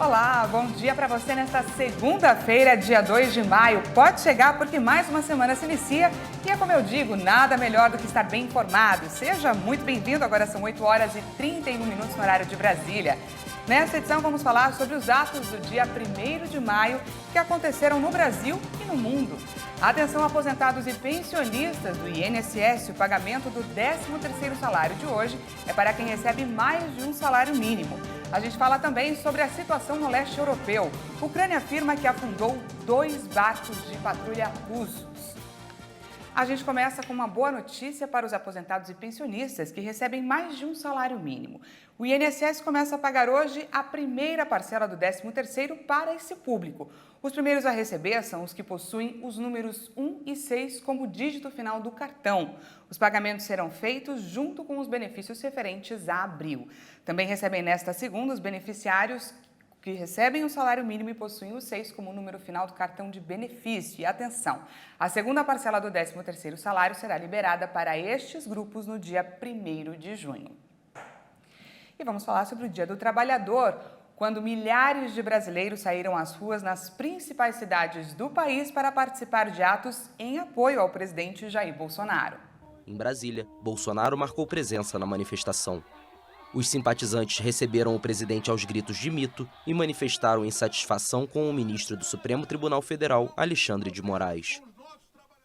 Olá, bom dia para você nesta segunda-feira, dia 2 de maio. Pode chegar porque mais uma semana se inicia e é como eu digo, nada melhor do que estar bem informado. Seja muito bem-vindo, agora são 8 horas e 31 minutos no horário de Brasília. Nesta edição vamos falar sobre os atos do dia 1º de maio que aconteceram no Brasil e no mundo. Atenção aposentados e pensionistas do INSS, o pagamento do 13º salário de hoje é para quem recebe mais de um salário mínimo. A gente fala também sobre a situação no leste europeu. A Ucrânia afirma que afundou 2 barcos de patrulha russos. A gente começa com uma boa notícia para os aposentados e pensionistas que recebem mais de um salário mínimo. O INSS começa a pagar hoje a primeira parcela do 13º para esse público. Os primeiros a receber são os que possuem os números 1 e 6 como dígito final do cartão. Os pagamentos serão feitos junto com os benefícios referentes a abril. Também recebem nesta segunda os beneficiários que recebem o salário mínimo e possuem o 6 como número final do cartão de benefício. E atenção, a segunda parcela do 13º salário será liberada para estes grupos no dia 1º de junho. E vamos falar sobre o Dia do Trabalhador, quando milhares de brasileiros saíram às ruas nas principais cidades do país para participar de atos em apoio ao presidente Jair Bolsonaro. Em Brasília, Bolsonaro marcou presença na manifestação. Os simpatizantes receberam o presidente aos gritos de mito e manifestaram insatisfação com o ministro do Supremo Tribunal Federal, Alexandre de Moraes.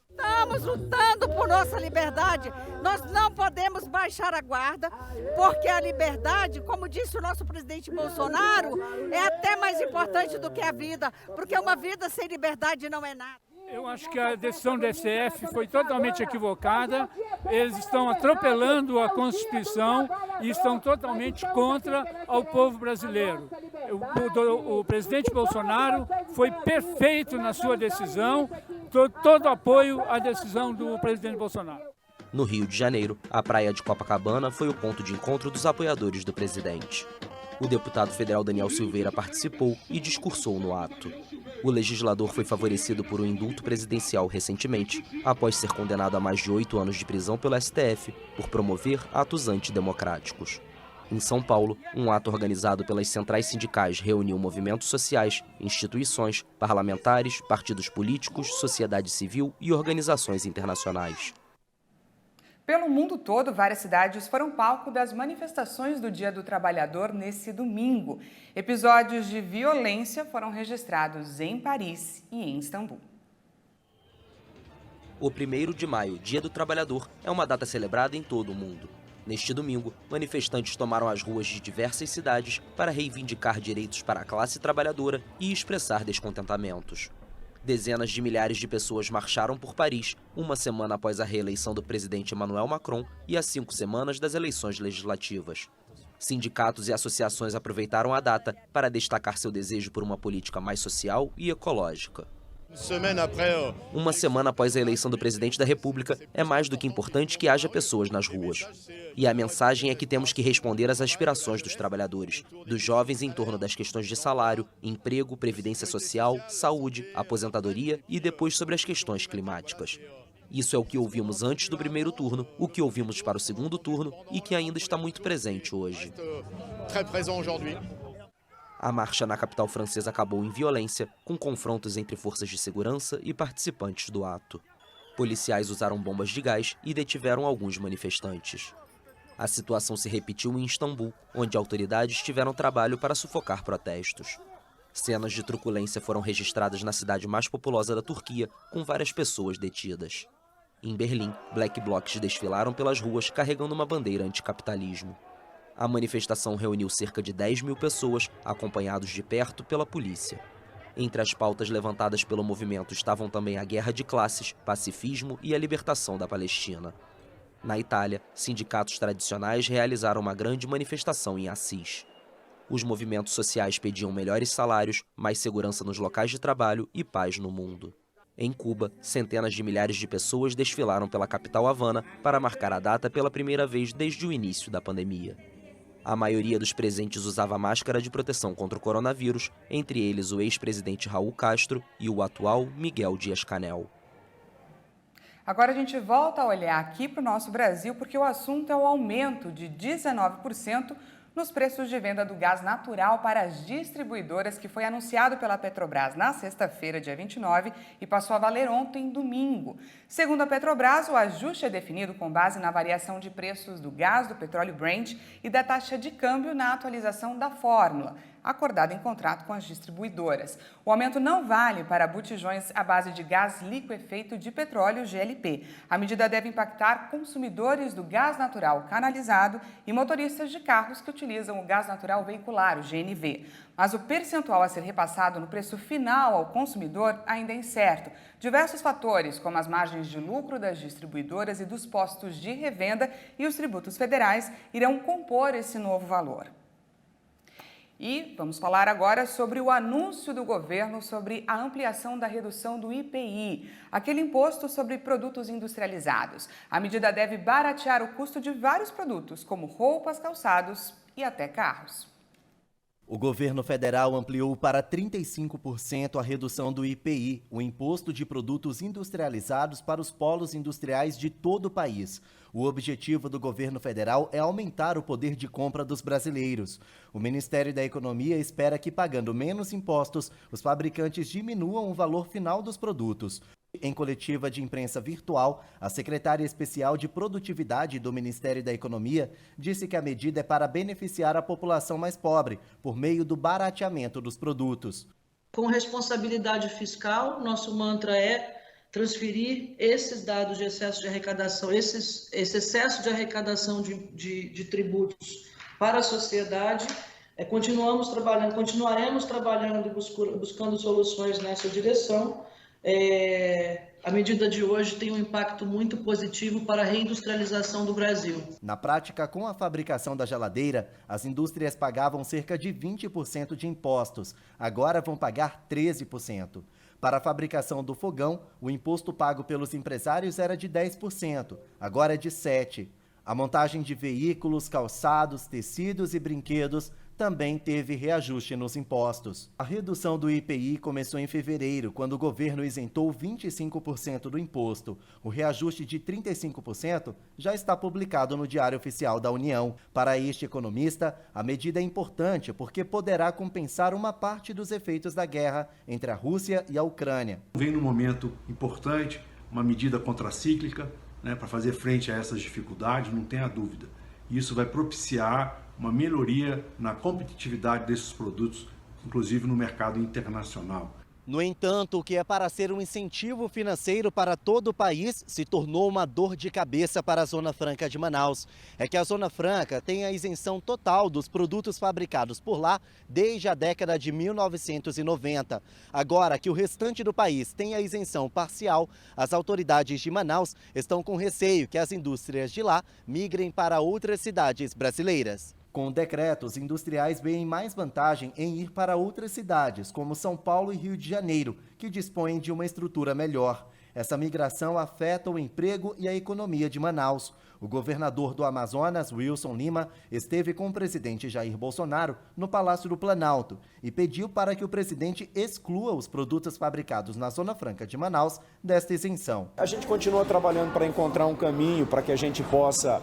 Estamos lutando por nossa liberdade, nós não podemos baixar a guarda, porque a liberdade, como disse o nosso presidente Bolsonaro, é até mais importante do que a vida, porque uma vida sem liberdade não é nada. Eu acho que a decisão do STF foi totalmente equivocada, eles estão atropelando a Constituição e estão totalmente contra o povo brasileiro. O presidente Bolsonaro foi perfeito na sua decisão, todo apoio à decisão do presidente Bolsonaro. No Rio de Janeiro, a praia de Copacabana foi o ponto de encontro dos apoiadores do presidente. O deputado federal Daniel Silveira participou e discursou no ato. O legislador foi favorecido por um indulto presidencial recentemente, após ser condenado a mais de 8 anos de prisão pelo STF por promover atos antidemocráticos. Em São Paulo, um ato organizado pelas centrais sindicais reuniu movimentos sociais, instituições, parlamentares, partidos políticos, sociedade civil e organizações internacionais. Pelo mundo todo, várias cidades foram palco das manifestações do Dia do Trabalhador nesse domingo. Episódios de violência foram registrados em Paris e em Istambul. O 1º de maio, Dia do Trabalhador, é uma data celebrada em todo o mundo. Neste domingo, manifestantes tomaram as ruas de diversas cidades para reivindicar direitos para a classe trabalhadora e expressar descontentamentos. Dezenas de milhares de pessoas marcharam por Paris, uma semana após a reeleição do presidente Emmanuel Macron e a 5 semanas das eleições legislativas. Sindicatos e associações aproveitaram a data para destacar seu desejo por uma política mais social e ecológica. Uma semana após a eleição do presidente da República, é mais do que importante que haja pessoas nas ruas. E a mensagem é que temos que responder às aspirações dos trabalhadores, dos jovens em torno das questões de salário, emprego, previdência social, saúde, aposentadoria e depois sobre as questões climáticas. Isso é o que ouvimos antes do primeiro turno, o que ouvimos para o segundo turno e que ainda está muito presente hoje. A marcha na capital francesa acabou em violência, com confrontos entre forças de segurança e participantes do ato. Policiais usaram bombas de gás e detiveram alguns manifestantes. A situação se repetiu em Istambul, onde autoridades tiveram trabalho para sufocar protestos. Cenas de truculência foram registradas na cidade mais populosa da Turquia, com várias pessoas detidas. Em Berlim, black blocs desfilaram pelas ruas carregando uma bandeira anticapitalismo. A manifestação reuniu cerca de 10 mil pessoas, acompanhados de perto pela polícia. Entre as pautas levantadas pelo movimento estavam também a guerra de classes, pacifismo e a libertação da Palestina. Na Itália, sindicatos tradicionais realizaram uma grande manifestação em Assis. Os movimentos sociais pediam melhores salários, mais segurança nos locais de trabalho e paz no mundo. Em Cuba, centenas de milhares de pessoas desfilaram pela capital Havana para marcar a data pela primeira vez desde o início da pandemia. A maioria dos presentes usava máscara de proteção contra o coronavírus, entre eles o ex-presidente Raul Castro e o atual Miguel Dias-Canel. Agora a gente volta a olhar aqui para o nosso Brasil, porque o assunto é o aumento de 19% nos preços de venda do gás natural para as distribuidoras, que foi anunciado pela Petrobras na sexta-feira, dia 29, e passou a valer ontem, domingo. Segundo a Petrobras, o ajuste é definido com base na variação de preços do gás, do petróleo Brent e da taxa de câmbio na atualização da fórmula, acordada em contrato com as distribuidoras. O aumento não vale para botijões à base de gás liquefeito de petróleo, GLP. A medida deve impactar consumidores do gás natural canalizado e motoristas de carros que utilizam o gás natural veicular, o GNV. Mas o percentual a ser repassado no preço final ao consumidor ainda é incerto. Diversos fatores, como as margens de lucro das distribuidoras e dos postos de revenda e os tributos federais, irão compor esse novo valor. E vamos falar agora sobre o anúncio do governo sobre a ampliação da redução do IPI, aquele imposto sobre produtos industrializados. A medida deve baratear o custo de vários produtos, como roupas, calçados e até carros. O governo federal ampliou para 35% a redução do IPI, o Imposto de Produtos Industrializados, para os polos industriais de todo o país. O objetivo do governo federal é aumentar o poder de compra dos brasileiros. O Ministério da Economia espera que, pagando menos impostos, os fabricantes diminuam o valor final dos produtos. Em coletiva de imprensa virtual, a secretária especial de Produtividade do Ministério da Economia disse que a medida é para beneficiar a população mais pobre, por meio do barateamento dos produtos. Com responsabilidade fiscal, nosso mantra é transferir esses dados de excesso de arrecadação, esse excesso de arrecadação de tributos para a sociedade. Continuaremos trabalhando e buscando soluções nessa direção. A medida de hoje tem um impacto muito positivo para a reindustrialização do Brasil. Na prática, com a fabricação da geladeira, as indústrias pagavam cerca de 20% de impostos. Agora vão pagar 13%. Para a fabricação do fogão, o imposto pago pelos empresários era de 10%. Agora é de 7%. A montagem de veículos, calçados, tecidos e brinquedos também teve reajuste nos impostos. A redução do IPI começou em fevereiro, quando o governo isentou 25% do imposto. O reajuste de 35% já está publicado no Diário Oficial da União. Para este economista, a medida é importante porque poderá compensar uma parte dos efeitos da guerra entre a Rússia e a Ucrânia. Vem num momento importante, uma medida contracíclica, para fazer frente a essas dificuldades, não tenha dúvida. Isso vai propiciar uma melhoria na competitividade desses produtos, inclusive no mercado internacional. No entanto, o que é para ser um incentivo financeiro para todo o país se tornou uma dor de cabeça para a Zona Franca de Manaus. É que a Zona Franca tem a isenção total dos produtos fabricados por lá desde a década de 1990. Agora que o restante do país tem a isenção parcial, as autoridades de Manaus estão com receio que as indústrias de lá migrem para outras cidades brasileiras. Com o decreto, os industriais veem mais vantagem em ir para outras cidades, como São Paulo e Rio de Janeiro, que dispõem de uma estrutura melhor. Essa migração afeta o emprego e a economia de Manaus. O governador do Amazonas, Wilson Lima, esteve com o presidente Jair Bolsonaro no Palácio do Planalto e pediu para que o presidente exclua os produtos fabricados na Zona Franca de Manaus desta isenção. A gente continua trabalhando para encontrar um caminho para que a gente possa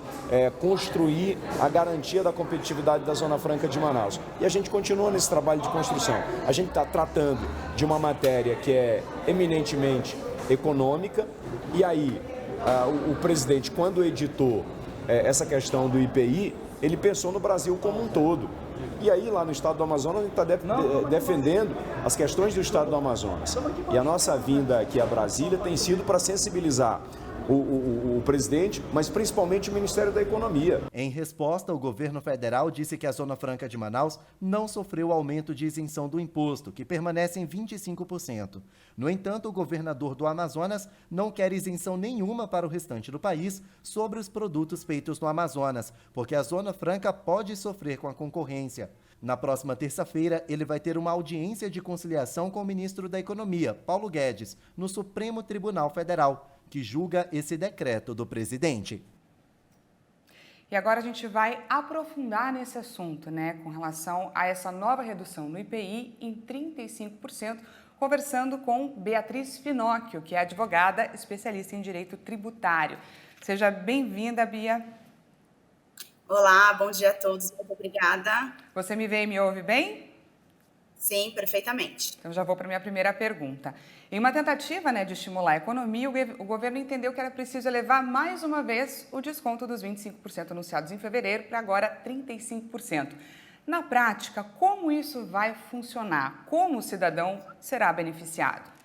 construir a garantia da competitividade da Zona Franca de Manaus. E a gente continua nesse trabalho de construção. A gente está tratando de uma matéria que é eminentemente econômica, e aí o presidente, quando editou essa questão do IPI, ele pensou no Brasil como um todo. E aí, lá no estado do Amazonas, a gente está defendendo as questões do estado do Amazonas. E a nossa vinda aqui a Brasília tem sido para sensibilizar o presidente, mas principalmente o Ministério da Economia. Em resposta, o governo federal disse que a Zona Franca de Manaus não sofreu aumento de isenção do imposto, que permanece em 25%. No entanto, o governador do Amazonas não quer isenção nenhuma para o restante do país sobre os produtos feitos no Amazonas, porque a Zona Franca pode sofrer com a concorrência. Na próxima terça-feira, ele vai ter uma audiência de conciliação com o ministro da Economia, Paulo Guedes, no Supremo Tribunal Federal, que julga esse decreto do presidente. E agora a gente vai aprofundar nesse assunto, com relação a essa nova redução no IPI em 35%, conversando com Beatriz Finocchio, que é advogada especialista em direito tributário. Seja bem-vinda, Bia. Olá, bom dia a todos, muito obrigada. Você me vê e me ouve bem? Sim, perfeitamente. Então já vou para a minha primeira pergunta. Em uma tentativa, de estimular a economia, o governo entendeu que era preciso elevar mais uma vez o desconto dos 25% anunciados em fevereiro para agora 35%. Na prática, como isso vai funcionar? Como o cidadão será beneficiado?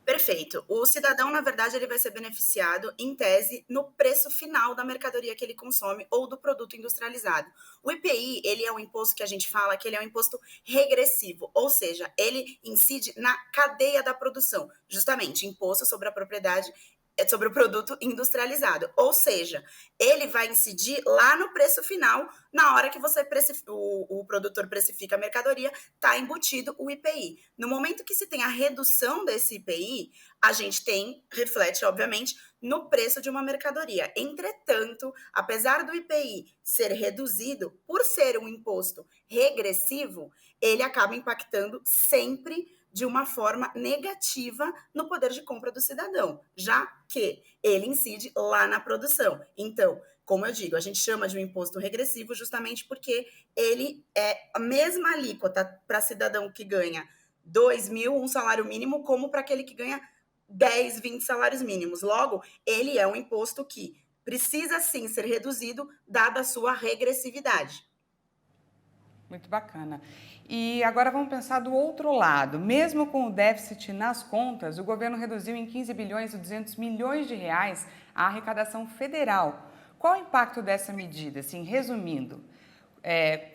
Perfeito. O cidadão, na verdade, ele vai ser beneficiado, em tese, no preço final da mercadoria que ele consome ou do produto industrializado. O IPI, ele é um imposto que a gente fala que ele é um imposto regressivo, ou seja, ele incide na cadeia da produção, justamente imposto sobre a propriedade, sobre o produto industrializado. Ou seja, ele vai incidir lá no preço final, na hora que o produtor precifica a mercadoria, está embutido o IPI. No momento que se tem a redução desse IPI, a gente reflete, obviamente, no preço de uma mercadoria. Entretanto, apesar do IPI ser reduzido, por ser um imposto regressivo, ele acaba impactando sempre de uma forma negativa no poder de compra do cidadão, já que ele incide lá na produção. Então, como eu digo, a gente chama de um imposto regressivo justamente porque ele é a mesma alíquota para cidadão que ganha 2 mil, um salário mínimo, como para aquele que ganha 10, 20 salários mínimos. Logo, ele é um imposto que precisa sim ser reduzido, dada a sua regressividade. Muito bacana. E agora vamos pensar do outro lado. Mesmo com o déficit nas contas, o governo reduziu em 15 bilhões e 200 milhões de reais a arrecadação federal. Qual o impacto dessa medida? Assim, resumindo,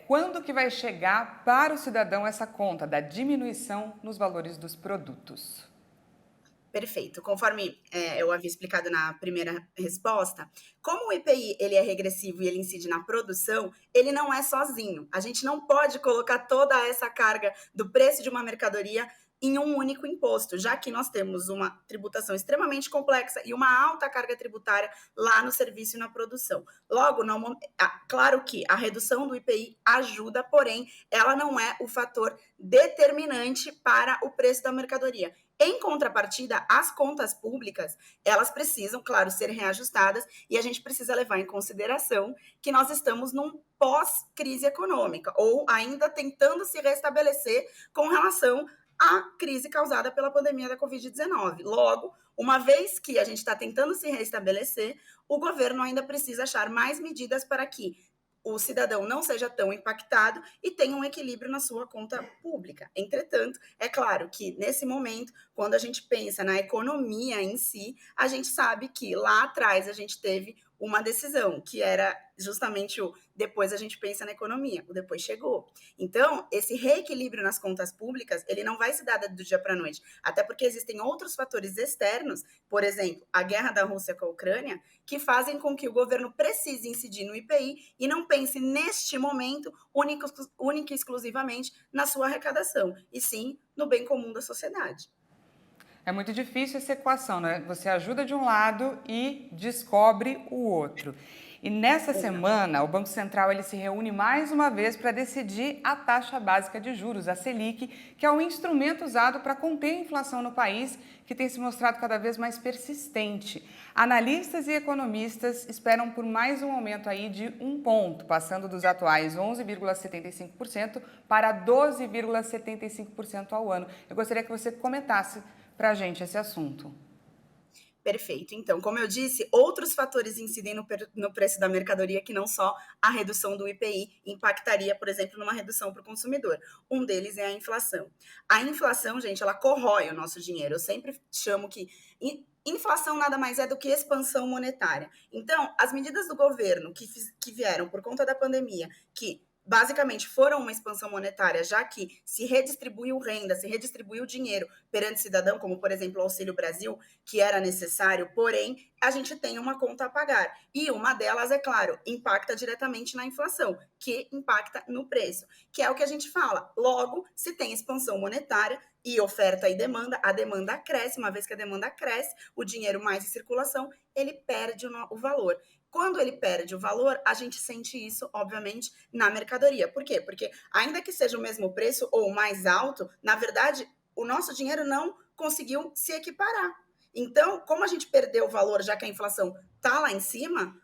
quando que vai chegar para o cidadão essa conta da diminuição nos valores dos produtos? Perfeito. Conforme eu havia explicado na primeira resposta, como o IPI ele é regressivo e ele incide na produção, ele não é sozinho. A gente não pode colocar toda essa carga do preço de uma mercadoria em um único imposto, já que nós temos uma tributação extremamente complexa e uma alta carga tributária lá no serviço e na produção. Logo, claro que a redução do IPI ajuda, porém, ela não é o fator determinante para o preço da mercadoria. Em contrapartida, as contas públicas, elas precisam, claro, ser reajustadas e a gente precisa levar em consideração que nós estamos num pós-crise econômica ou ainda tentando se restabelecer com relação à crise causada pela pandemia da Covid-19. Logo, uma vez que a gente está tentando se restabelecer, o governo ainda precisa achar mais medidas para que o cidadão não seja tão impactado e tenha um equilíbrio na sua conta pública. Entretanto, é claro que nesse momento, quando a gente pensa na economia em si, a gente sabe que lá atrás a gente teve uma decisão, que era justamente o depois a gente pensa na economia, o depois chegou. Então, esse reequilíbrio nas contas públicas, ele não vai se dar do dia para a noite, até porque existem outros fatores externos, por exemplo, a guerra da Rússia com a Ucrânia, que fazem com que o governo precise incidir no IPI e não pense neste momento única e exclusivamente na sua arrecadação, e sim no bem comum da sociedade. É muito difícil essa equação, né? Você ajuda de um lado e descobre o outro. E nessa semana, o Banco Central ele se reúne mais uma vez para decidir a taxa básica de juros, a Selic, que é um instrumento usado para conter a inflação no país, que tem se mostrado cada vez mais persistente. Analistas e economistas esperam por mais um aumento aí de 1 ponto, passando dos atuais 11,75% para 12,75% ao ano. Eu gostaria que você comentasse para a gente esse assunto. Perfeito. Então, como eu disse, outros fatores incidem no preço da mercadoria que não só a redução do IPI impactaria, por exemplo, numa redução para o consumidor. Um deles é a inflação. A inflação, gente, ela corrói o nosso dinheiro. Eu sempre chamo que inflação nada mais é do que expansão monetária. Então, as medidas do governo que vieram por conta da pandemia, que basicamente foram uma expansão monetária, já que se redistribuiu renda, se redistribuiu dinheiro perante o cidadão, como, por exemplo, o Auxílio Brasil, que era necessário, porém, a gente tem uma conta a pagar. E uma delas, é claro, impacta diretamente na inflação, que impacta no preço, que é o que a gente fala. Logo, se tem expansão monetária e oferta e demanda, a demanda cresce, uma vez que a demanda cresce, o dinheiro mais em circulação, ele perde o valor. Quando ele perde o valor, a gente sente isso, obviamente, na mercadoria. Por quê? Porque ainda que seja o mesmo preço ou mais alto, na verdade, o nosso dinheiro não conseguiu se equiparar. Então, como a gente perdeu o valor, já que a inflação está lá em cima,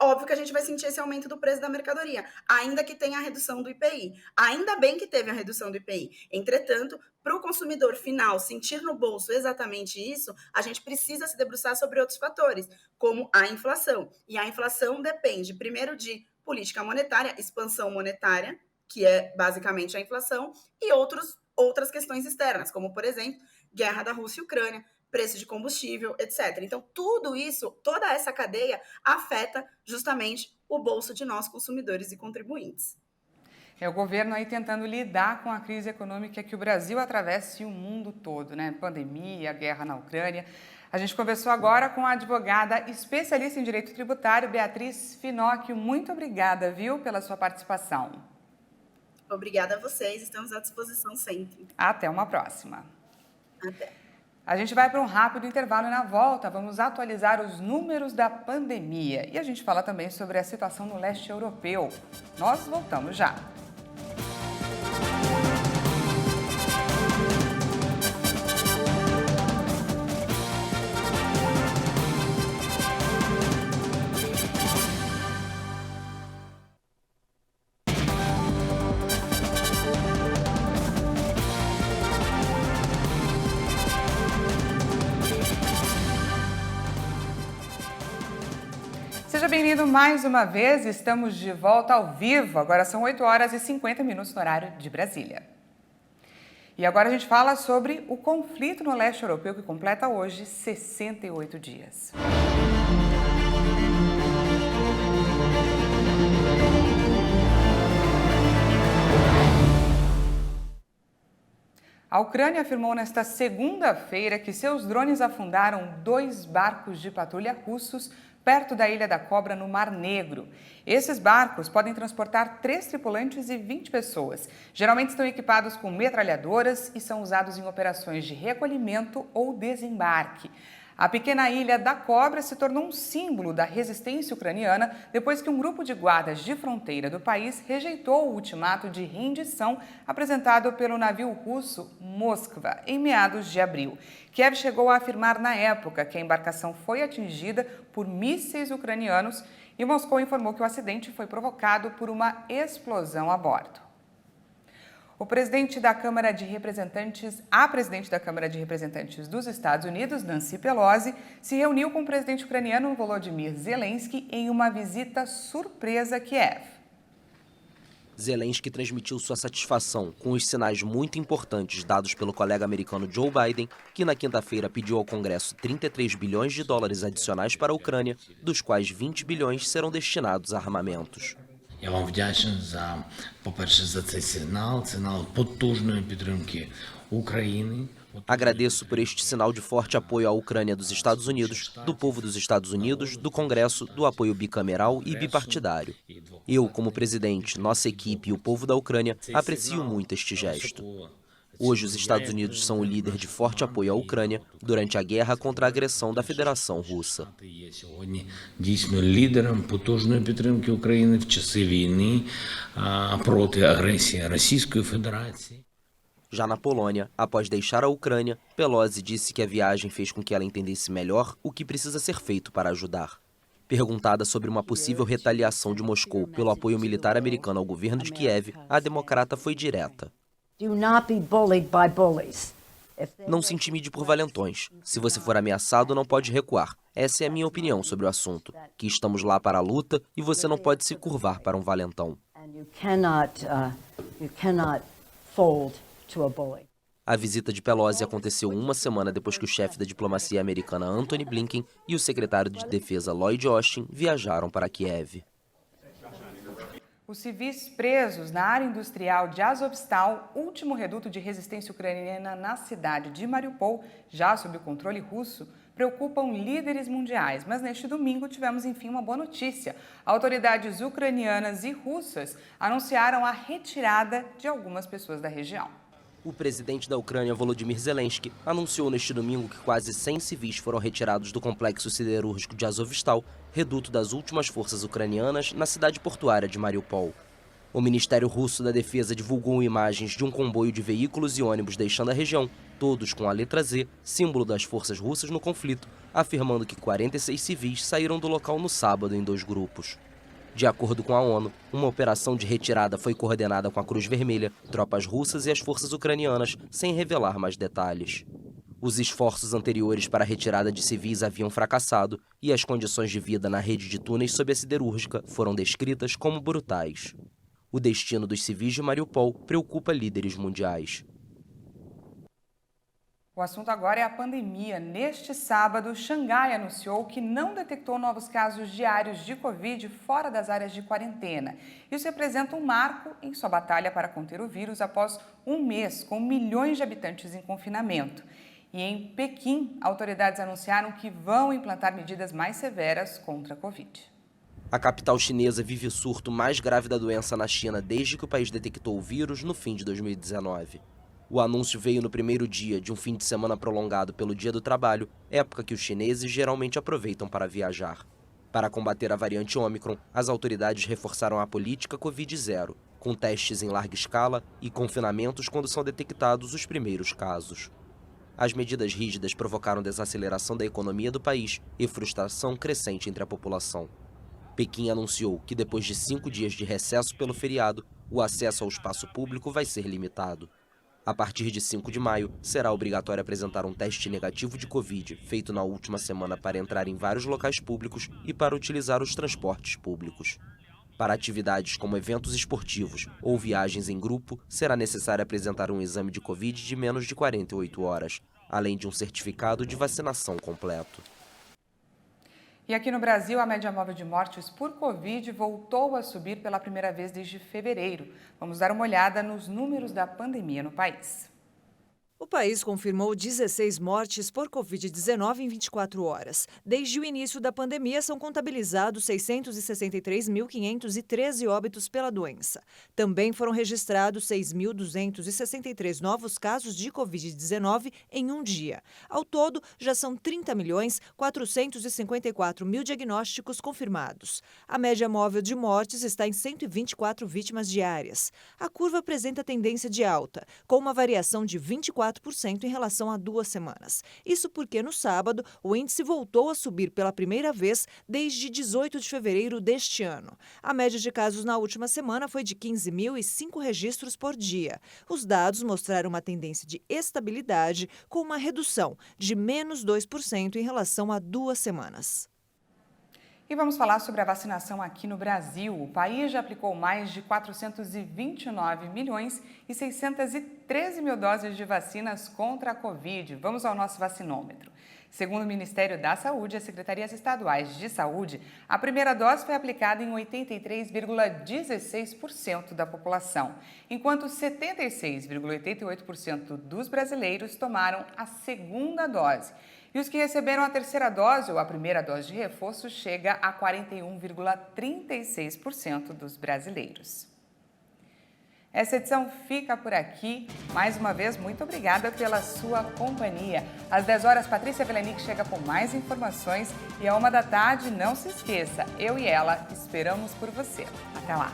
óbvio que a gente vai sentir esse aumento do preço da mercadoria, ainda que tenha a redução do IPI. Ainda bem que teve a redução do IPI. Entretanto, para o consumidor final sentir no bolso exatamente isso, a gente precisa se debruçar sobre outros fatores, como a inflação. E a inflação depende, primeiro, de política monetária, expansão monetária, que é basicamente a inflação, e outras questões externas, como, por exemplo, guerra da Rússia e Ucrânia, preço de combustível, etc. Então, tudo isso, toda essa cadeia afeta justamente o bolso de nós, consumidores e contribuintes. É o governo aí tentando lidar com a crise econômica que o Brasil atravessa e o mundo todo, né? Pandemia, guerra na Ucrânia. A gente conversou agora com a advogada especialista em direito tributário, Beatriz Finocchio. Muito obrigada, viu, pela sua participação. Obrigada a vocês, estamos à disposição sempre. Até uma próxima. Até. A gente vai para um rápido intervalo e na volta vamos atualizar os números da pandemia. E a gente fala também sobre a situação no leste europeu. Nós voltamos já. Seja bem-vindo mais uma vez, estamos de volta ao vivo, agora são 8 horas e 50 minutos no horário de Brasília. E agora a gente fala sobre o conflito no leste europeu que completa hoje 68 dias. A Ucrânia afirmou nesta segunda-feira que seus drones afundaram 2 barcos de patrulha russos perto da Ilha da Cobra, no Mar Negro. Esses barcos podem transportar 3 tripulantes e 20 pessoas. Geralmente estão equipados com metralhadoras e são usados em operações de recolhimento ou desembarque. A pequena Ilha da Cobra se tornou um símbolo da resistência ucraniana depois que um grupo de guardas de fronteira do país rejeitou o ultimato de rendição apresentado pelo navio russo Moskva em meados de abril. Kiev chegou a afirmar na época que a embarcação foi atingida por mísseis ucranianos e Moscou informou que o acidente foi provocado por uma explosão a bordo. A presidente da Câmara de Representantes dos Estados Unidos, Nancy Pelosi, se reuniu com o presidente ucraniano Volodymyr Zelensky em uma visita surpresa a Kiev. Zelensky transmitiu sua satisfação com os sinais muito importantes dados pelo colega americano Joe Biden, que na quinta-feira pediu ao Congresso 33 bilhões de dólares adicionais para a Ucrânia, dos quais 20 bilhões serão destinados a armamentos. Я вам вдячний за, по-перше, за цей сигнал потужної підтримки України. Agradeço por este sinal de forte apoio à Ucrânia dos Estados Unidos, do povo dos Estados Unidos, do Congresso, do apoio bicameral e bipartidário. Eu, como presidente, nossa equipe e o povo da Ucrânia aprecio muito este gesto. Hoje, os Estados Unidos são o líder de forte apoio à Ucrânia durante a guerra contra a agressão da Federação Russa. Дійсно лідером потужної підтримки України в часи війни проти агресії Російської Федерації. Já na Polônia, após deixar a Ucrânia, Pelosi disse que a viagem fez com que ela entendesse melhor o que precisa ser feito para ajudar. Perguntada sobre uma possível retaliação de Moscou pelo apoio militar americano ao governo de Kiev, a democrata foi direta. Não se intimide por valentões. Se você for ameaçado, não pode recuar. Essa é a minha opinião sobre o assunto. Que estamos lá para a luta e você não pode se curvar para um valentão. A visita de Pelosi aconteceu uma semana depois que o chefe da diplomacia americana Antony Blinken e o secretário de Defesa Lloyd Austin viajaram para Kiev. Os civis presos na área industrial de Azovstal, último reduto de resistência ucraniana na cidade de Mariupol, já sob o controle russo, preocupam líderes mundiais. Mas neste domingo tivemos, enfim, uma boa notícia. Autoridades ucranianas e russas anunciaram a retirada de algumas pessoas da região. O presidente da Ucrânia, Volodymyr Zelensky, anunciou neste domingo que quase 100 civis foram retirados do complexo siderúrgico de Azovstal, reduto das últimas forças ucranianas na cidade portuária de Mariupol. O Ministério Russo da Defesa divulgou imagens de um comboio de veículos e ônibus deixando a região, todos com a letra Z, símbolo das forças russas no conflito, afirmando que 46 civis saíram do local no sábado em 2 grupos. De acordo com a ONU, uma operação de retirada foi coordenada com a Cruz Vermelha, tropas russas e as forças ucranianas, sem revelar mais detalhes. Os esforços anteriores para a retirada de civis haviam fracassado e as condições de vida na rede de túneis sob a siderúrgica foram descritas como brutais. O destino dos civis de Mariupol preocupa líderes mundiais. O assunto agora é a pandemia. Neste sábado, Xangai anunciou que não detectou novos casos diários de Covid fora das áreas de quarentena. Isso representa um marco em sua batalha para conter o vírus após um mês com milhões de habitantes em confinamento. E em Pequim, autoridades anunciaram que vão implantar medidas mais severas contra a Covid. A capital chinesa vive o surto mais grave da doença na China desde que o país detectou o vírus no fim de 2019. O anúncio veio no primeiro dia de um fim de semana prolongado pelo Dia do Trabalho, época que os chineses geralmente aproveitam para viajar. Para combater a variante Ômicron, as autoridades reforçaram a política Covid-0, com testes em larga escala e confinamentos quando são detectados os primeiros casos. As medidas rígidas provocaram desaceleração da economia do país e frustração crescente entre a população. Pequim anunciou que depois de 5 dias de recesso pelo feriado, o acesso ao espaço público vai ser limitado. A partir de 5 de maio, será obrigatório apresentar um teste negativo de Covid, feito na última semana para entrar em vários locais públicos e para utilizar os transportes públicos. Para atividades como eventos esportivos ou viagens em grupo, será necessário apresentar um exame de Covid de menos de 48 horas, além de um certificado de vacinação completo. E aqui no Brasil, a média móvel de mortes por Covid voltou a subir pela primeira vez desde fevereiro. Vamos dar uma olhada nos números da pandemia no país. O país confirmou 16 mortes por Covid-19 em 24 horas. Desde o início da pandemia, são contabilizados 663.513 óbitos pela doença. Também foram registrados 6.263 novos casos de Covid-19 em um dia. Ao todo, já são 30.454.000 diagnósticos confirmados. A média móvel de mortes está em 124 vítimas diárias. A curva apresenta tendência de alta, com uma variação de 24% em relação a 2 semanas. Isso porque, no sábado, o índice voltou a subir pela primeira vez desde 18 de fevereiro deste ano. A média de casos na última semana foi de 15.005 registros por dia. Os dados mostraram uma tendência de estabilidade, com uma redução de menos 2% em relação a 2 semanas. E vamos falar sobre a vacinação aqui no Brasil. O país já aplicou mais de 429.613.000 doses de vacinas contra a Covid. Vamos ao nosso vacinômetro. Segundo o Ministério da Saúde e as secretarias estaduais de saúde, a primeira dose foi aplicada em 83,16% da população, enquanto 76,88% dos brasileiros tomaram a segunda dose. E os que receberam a terceira dose ou a primeira dose de reforço chega a 41,36% dos brasileiros. Essa edição fica por aqui. Mais uma vez, muito obrigada pela sua companhia. Às 10 horas, Patrícia Velenic chega com mais informações e à 1 da tarde, não se esqueça, eu e ela esperamos por você. Até lá!